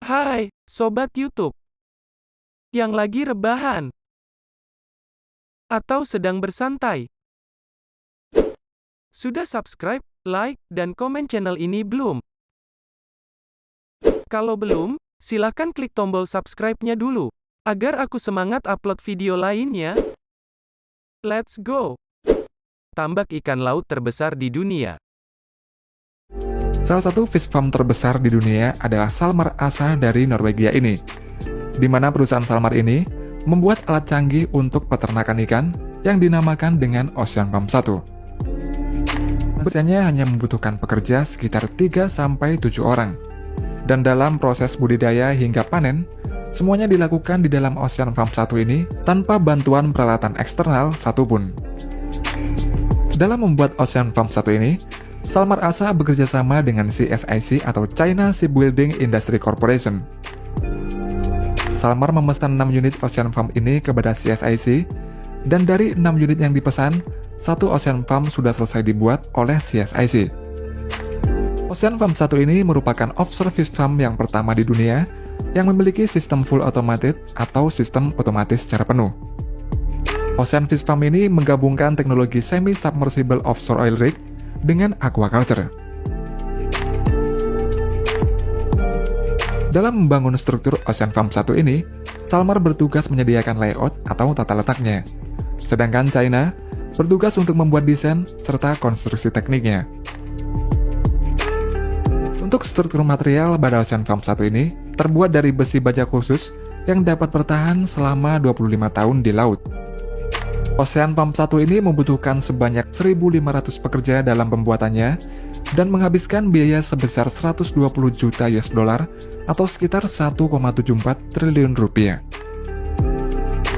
Hai, Sobat YouTube. Yang lagi rebahan. Atau sedang bersantai. Sudah subscribe, like, dan komen channel ini belum? Kalau belum, silakan klik tombol subscribe-nya dulu. Agar aku semangat upload video lainnya. Let's go! Tambak ikan laut terbesar di dunia. Salah satu fish farm terbesar di dunia adalah SalMar Asa dari Norwegia ini, di mana perusahaan SalMar ini membuat alat canggih untuk peternakan ikan yang dinamakan dengan Ocean Farm 1. Biasanya hanya membutuhkan pekerja sekitar 3-7 orang, dan dalam proses budidaya hingga panen, semuanya dilakukan di dalam Ocean Farm 1 ini tanpa bantuan peralatan eksternal satupun. Dalam membuat Ocean Farm 1 ini, SalMar Asa bekerja sama dengan CSIC atau China Shipbuilding Industry Corporation. SalMar memesan 6 unit Ocean Farm ini kepada CSIC, dan dari 6 unit yang dipesan, 1 Ocean Farm sudah selesai dibuat oleh CSIC. Ocean Farm 1 ini merupakan offshore fish farm yang pertama di dunia yang memiliki sistem full automated atau sistem otomatis secara penuh. Ocean Fish Farm ini menggabungkan teknologi semi-submersible offshore oil rig dengan aquaculture. Dalam membangun struktur Ocean Farm 1 ini, SalMar bertugas menyediakan layout atau tata letaknya, sedangkan China bertugas untuk membuat desain serta konstruksi tekniknya. Untuk struktur material pada Ocean Farm 1 ini terbuat dari besi baja khusus yang dapat bertahan selama 25 tahun di laut. Ocean Farm 1 ini membutuhkan sebanyak 1.500 pekerja dalam pembuatannya dan menghabiskan biaya sebesar 120 juta US dollar atau sekitar 1,74 triliun rupiah.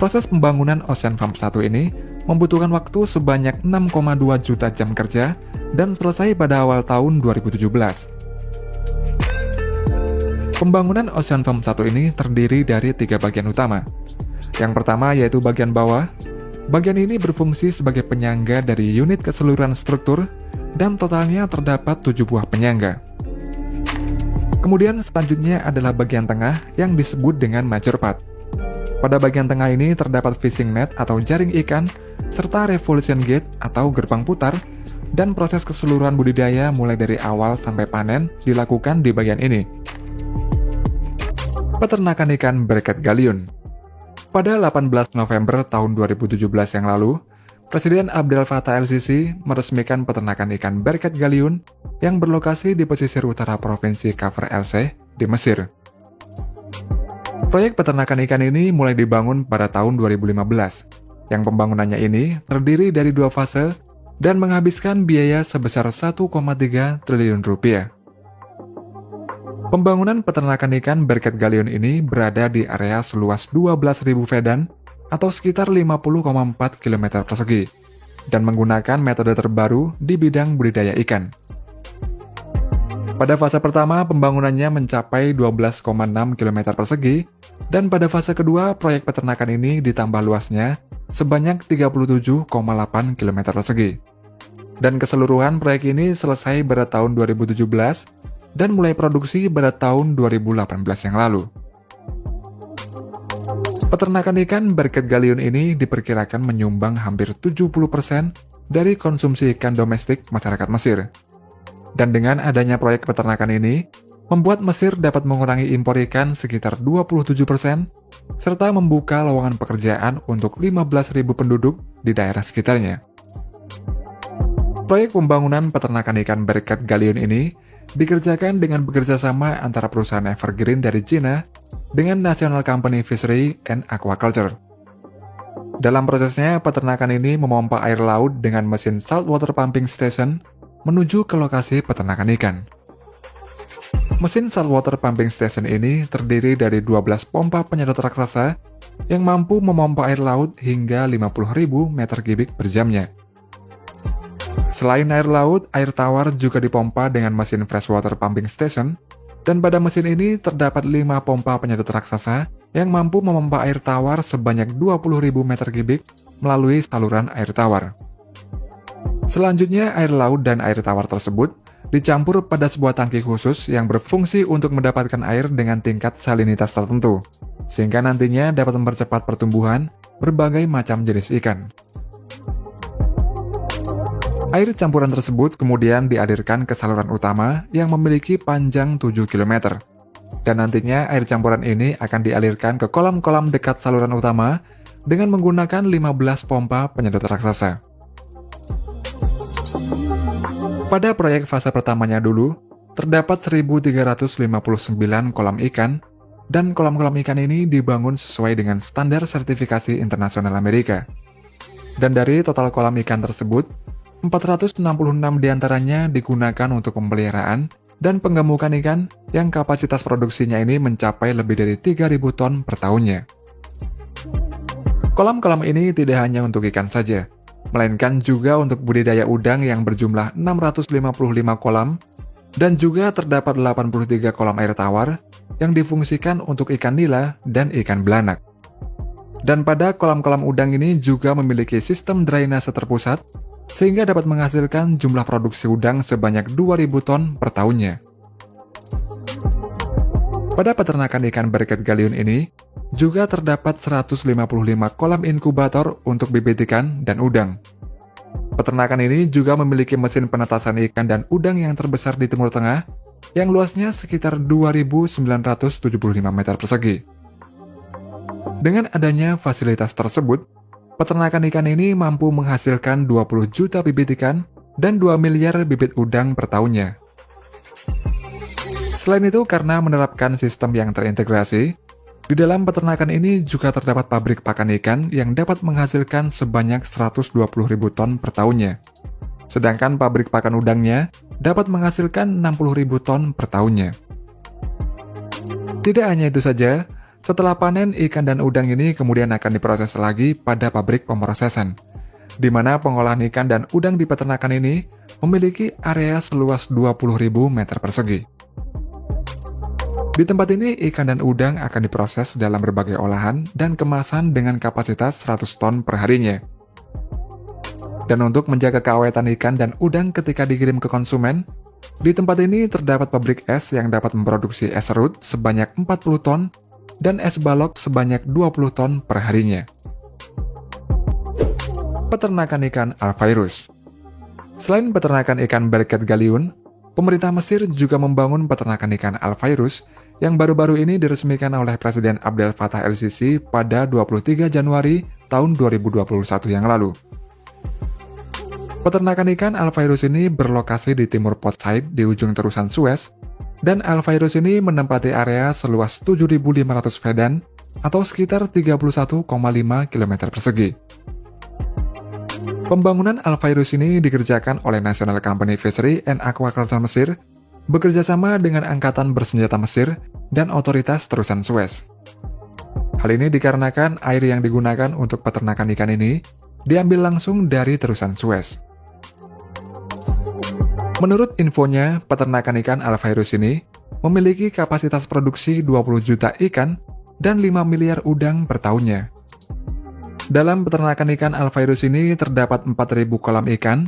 Proses pembangunan Ocean Farm 1 ini membutuhkan waktu sebanyak 6,2 juta jam kerja dan selesai pada awal tahun 2017. Pembangunan Ocean Farm 1 ini terdiri dari 3 bagian utama. Yang pertama yaitu bagian bawah. Bagian ini berfungsi sebagai penyangga dari unit keseluruhan struktur, dan totalnya terdapat 7 buah penyangga. Kemudian selanjutnya adalah bagian tengah yang disebut dengan major part. Pada bagian tengah ini terdapat fishing net atau jaring ikan, serta revolution gate atau gerbang putar, dan proses keseluruhan budidaya mulai dari awal sampai panen dilakukan di bagian ini. Peternakan ikan berkat galion. Pada 18 November tahun 2017 yang lalu, Presiden Abdel Fattah el-Sisi meresmikan peternakan ikan berkat galion yang berlokasi di pesisir utara Provinsi Kafr el-Sheikh di Mesir. Proyek peternakan ikan ini mulai dibangun pada tahun 2015, yang pembangunannya ini terdiri dari 2 fase dan menghabiskan biaya sebesar 1,3 triliun rupiah. Pembangunan peternakan ikan berkat galion ini berada di area seluas 12.000 fedan atau sekitar 50,4 km persegi dan menggunakan metode terbaru di bidang budidaya ikan. Pada fase pertama, pembangunannya mencapai 12,6 km persegi, dan pada fase kedua, proyek peternakan ini ditambah luasnya sebanyak 37,8 km persegi. Dan keseluruhan proyek ini selesai pada tahun 2017 dan mulai produksi pada tahun 2018 yang lalu. Peternakan ikan berkat galion ini diperkirakan menyumbang hampir 70% dari konsumsi ikan domestik masyarakat Mesir. Dan dengan adanya proyek peternakan ini, membuat Mesir dapat mengurangi impor ikan sekitar 27%, serta membuka lowongan pekerjaan untuk 15.000 penduduk di daerah sekitarnya. Proyek pembangunan peternakan ikan berkat galion ini dikerjakan dengan bekerjasama antara perusahaan Evergreen dari China dengan National Company Fishery and Aquaculture. Dalam prosesnya, peternakan ini memompa air laut dengan mesin saltwater pumping station menuju ke lokasi peternakan ikan. Mesin saltwater pumping station ini terdiri dari 12 pompa penyedot raksasa yang mampu memompa air laut hingga 50.000 meter kubik per jamnya. Selain air laut, air tawar juga dipompa dengan mesin freshwater pumping station, dan pada mesin ini terdapat 5 pompa penyedot raksasa yang mampu memompa air tawar sebanyak 20.000 meter kubik melalui saluran air tawar. Selanjutnya, air laut dan air tawar tersebut dicampur pada sebuah tangki khusus yang berfungsi untuk mendapatkan air dengan tingkat salinitas tertentu, sehingga nantinya dapat mempercepat pertumbuhan berbagai macam jenis ikan. Air campuran tersebut kemudian dialirkan ke saluran utama yang memiliki panjang 7 km. Dan nantinya air campuran ini akan dialirkan ke kolam-kolam dekat saluran utama dengan menggunakan 15 pompa penyedot raksasa. Pada proyek fase pertamanya dulu, terdapat 1.359 kolam ikan, dan kolam-kolam ikan ini dibangun sesuai dengan standar sertifikasi internasional Amerika. Dan dari total kolam ikan tersebut, 466 diantaranya digunakan untuk pemeliharaan dan penggemukan ikan yang kapasitas produksinya ini mencapai lebih dari 3.000 ton per tahunnya. Kolam-kolam ini tidak hanya untuk ikan saja, melainkan juga untuk budidaya udang yang berjumlah 655 kolam, dan juga terdapat 83 kolam air tawar yang difungsikan untuk ikan nila dan ikan belanak. Dan pada kolam-kolam udang ini juga memiliki sistem drainase terpusat, sehingga dapat menghasilkan jumlah produksi udang sebanyak 2.000 ton per tahunnya. Pada peternakan ikan berket galiun ini, juga terdapat 155 kolam inkubator untuk bibit ikan dan udang. Peternakan ini juga memiliki mesin penetasan ikan dan udang yang terbesar di Timur Tengah, yang luasnya sekitar 2.975 meter persegi. Dengan adanya fasilitas tersebut, peternakan ikan ini mampu menghasilkan 20 juta bibit ikan dan 2 miliar bibit udang per tahunnya. Selain itu, karena menerapkan sistem yang terintegrasi, di dalam peternakan ini juga terdapat pabrik pakan ikan yang dapat menghasilkan sebanyak 120.000 ton per tahunnya. Sedangkan pabrik pakan udangnya dapat menghasilkan 60.000 ton per tahunnya. Tidak hanya itu saja, setelah panen, ikan dan udang ini kemudian akan diproses lagi pada pabrik pemrosesan, di mana pengolahan ikan dan udang di peternakan ini memiliki area seluas 20.000 meter persegi. Di tempat ini, ikan dan udang akan diproses dalam berbagai olahan dan kemasan dengan kapasitas 100 ton per harinya. Dan untuk menjaga keawetan ikan dan udang ketika dikirim ke konsumen, di tempat ini terdapat pabrik es yang dapat memproduksi es serut sebanyak 40 ton dan es balok sebanyak 20 ton per harinya. Peternakan ikan Alphairus. Selain peternakan ikan berket galiun, pemerintah Mesir juga membangun peternakan ikan Alphairus yang baru-baru ini diresmikan oleh Presiden Abdel Fattah el-Sisi pada 23 Januari tahun 2021 yang lalu. Peternakan ikan Alphairus ini berlokasi di timur Port Said di ujung terusan Suez, dan Alphairus ini menempati area seluas 7.500 fedan atau sekitar 31,5 km persegi. Pembangunan Alphairus ini dikerjakan oleh National Company Fishery and Aquaculture Mesir bekerjasama dengan Angkatan Bersenjata Mesir dan Otoritas Terusan Suez. Hal ini dikarenakan air yang digunakan untuk peternakan ikan ini diambil langsung dari Terusan Suez. Menurut infonya, peternakan ikan Alphairus ini memiliki kapasitas produksi 20 juta ikan dan 5 miliar udang per tahunnya. Dalam peternakan ikan Alphairus ini terdapat 4.000 kolam ikan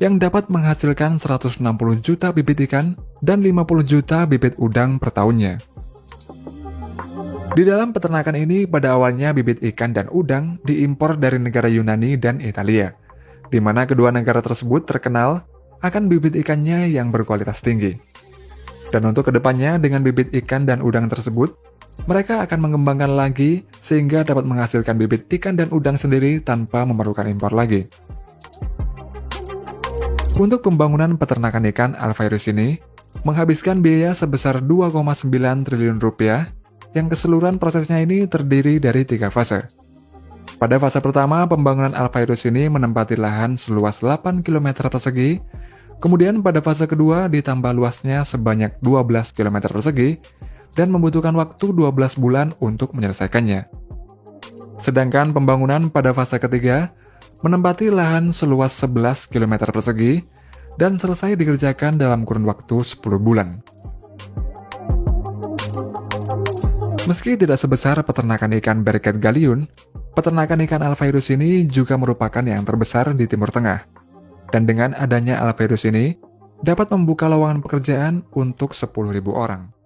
yang dapat menghasilkan 160 juta bibit ikan dan 50 juta bibit udang per tahunnya. Di dalam peternakan ini, pada awalnya bibit ikan dan udang diimpor dari negara Yunani dan Italia, di mana kedua negara tersebut terkenal akan bibit ikannya yang berkualitas tinggi. Dan untuk kedepannya, dengan bibit ikan dan udang tersebut, mereka akan mengembangkan lagi sehingga dapat menghasilkan bibit ikan dan udang sendiri tanpa memerlukan impor lagi. Untuk pembangunan peternakan ikan Alphairus ini menghabiskan biaya sebesar 2,9 triliun rupiah yang keseluruhan prosesnya ini terdiri dari 3 fase. Pada fase pertama, pembangunan Alphairus ini menempati lahan seluas 8 km persegi, kemudian pada fase kedua ditambah luasnya sebanyak 12 km persegi dan membutuhkan waktu 12 bulan untuk menyelesaikannya. Sedangkan pembangunan pada fase ketiga menempati lahan seluas 11 km persegi dan selesai dikerjakan dalam kurun waktu 10 bulan. Meski tidak sebesar peternakan ikan berket galiun, peternakan ikan Alphairus ini juga merupakan yang terbesar di Timur Tengah. Dan dengan adanya Alphairus ini, dapat membuka lowongan pekerjaan untuk 10.000 orang.